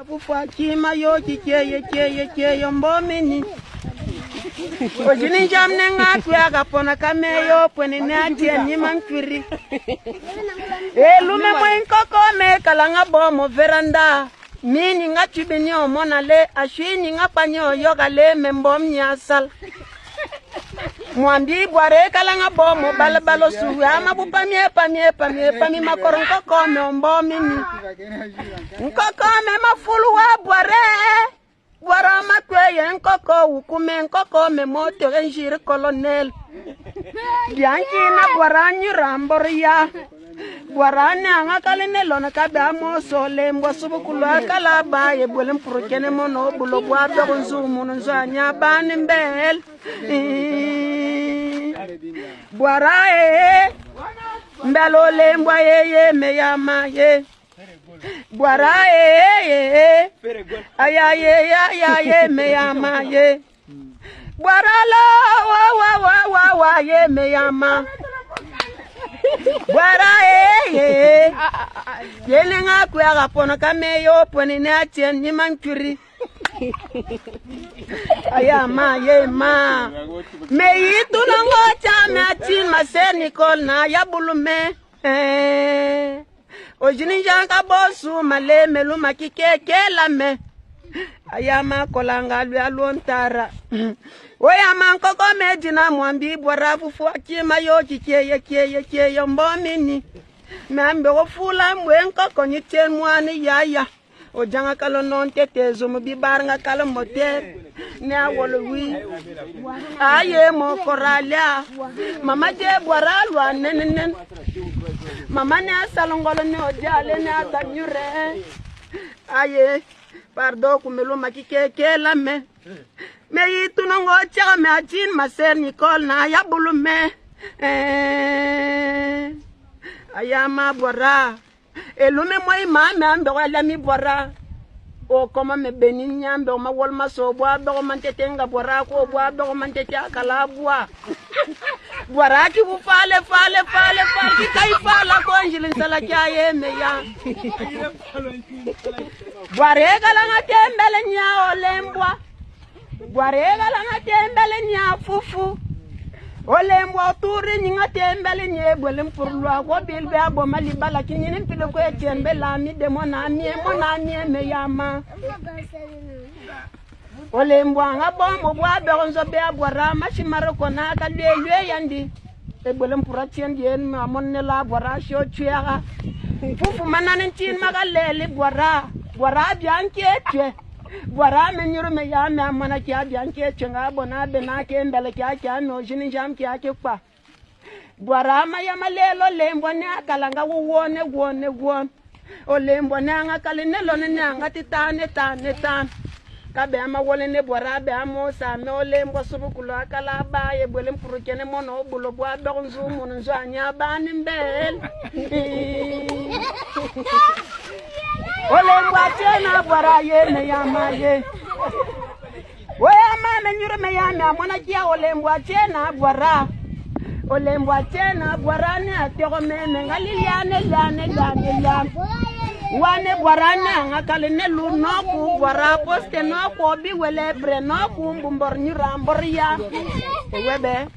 Abufa kima yo kike mbomini. Ojini jamne ngatu ya kapona kameyo pwene nati ni mamfiri. Lume mwenkoko me kalanga bomo veranda. Mini ngatu beni omona le ashini ngapanyo yoga le membom nyasal. Mwambi bware kalanga bomo balabalo suwe ama bupamie pami makoronko kome ombomini. Nkoko me mafulu wa bware. Bwara makweye nkoko ukume nkoko me moto enjiri colonel. Bianchi na bwara nyuramboria. Bwara nyanga kaline lona kabe moso lembo subukulu akala baye bwele mpurukene mono bulo bwa dogonzu mununzo anya bani mbel. Bwara mbelo lembo ye meyama ye. Bwara ayaye meyama ye. Bwara lo wa ye meyama. Bwara yele nga kuya kapona kameyo poni natien ni mankuri. Ayama ye ma. Meyitu nangocha matin maser Nicole na yabulume. Ojini janka bosu male melu makike lame. Ayama kolanga lu alontara. Oyama nkoko medina mwambi bwara fufu akima yo kike mbomini. Mambe ofula mwe nkoko nyiten mwani yaya. Ojanga kalonon tetezo mubibar nga kalomote. Ne awolowi. Aye mo koralia. Mama je bwara lwa nenen. Mama ne salongolo ne ojale ne atanyure. Aye, pardon kumelo makike lame. Me yitu nongo chaga me ajin maser Nicole na yabulu me. Ayama bwara. Elume moi me ambe wala mi bwara. O koma me benin nyambe o ma wolma so bwa do mantetenga bwara ko bwa do mantete akala bwa. Bwara ki bu fale ki kai fala ko njilin sala kyaye me ya. Bware kala ngatembele nya olembwa. Bware kala ngatembele nya fufu. Olembwa turi nyinga tembele nye bwelem purlwa ko bilbe abo malibala kinyini pilo ko etembela mi de mona me yama. Olembwa ngabo bwa donzo be abwara mashimaro kona ka lwe yandi. E bwelem puratien yen ma monne la bwara sho twiara. Fufu manane tin magalele bwara bianke twe. Bwara menyuru me ya me amana kya bianke twenga bona be na ke mbele kya no jini jam kya ke kwa. Bwara ma ya malelo lembo ne akalanga wone. O lembo ne anga kaline lo ne anga titane tan. Kabe ama wole ne bwara be amo sa me o lembo subukulu akala ba ye bwele mpurukene mono bulo bwa dogonzu mununzo anya bani mbel. Ole mbwatena bwara ye me yama ye. Oyama menyuru me yama mwana kia ole mbwatena bwara. Ole mbwatena bwara ne atego meme ngaliliane. Wane bwara ne ngakale ne lu noku bwara poste noku bi wele bre noku mbumbor nyuramboria. Webe.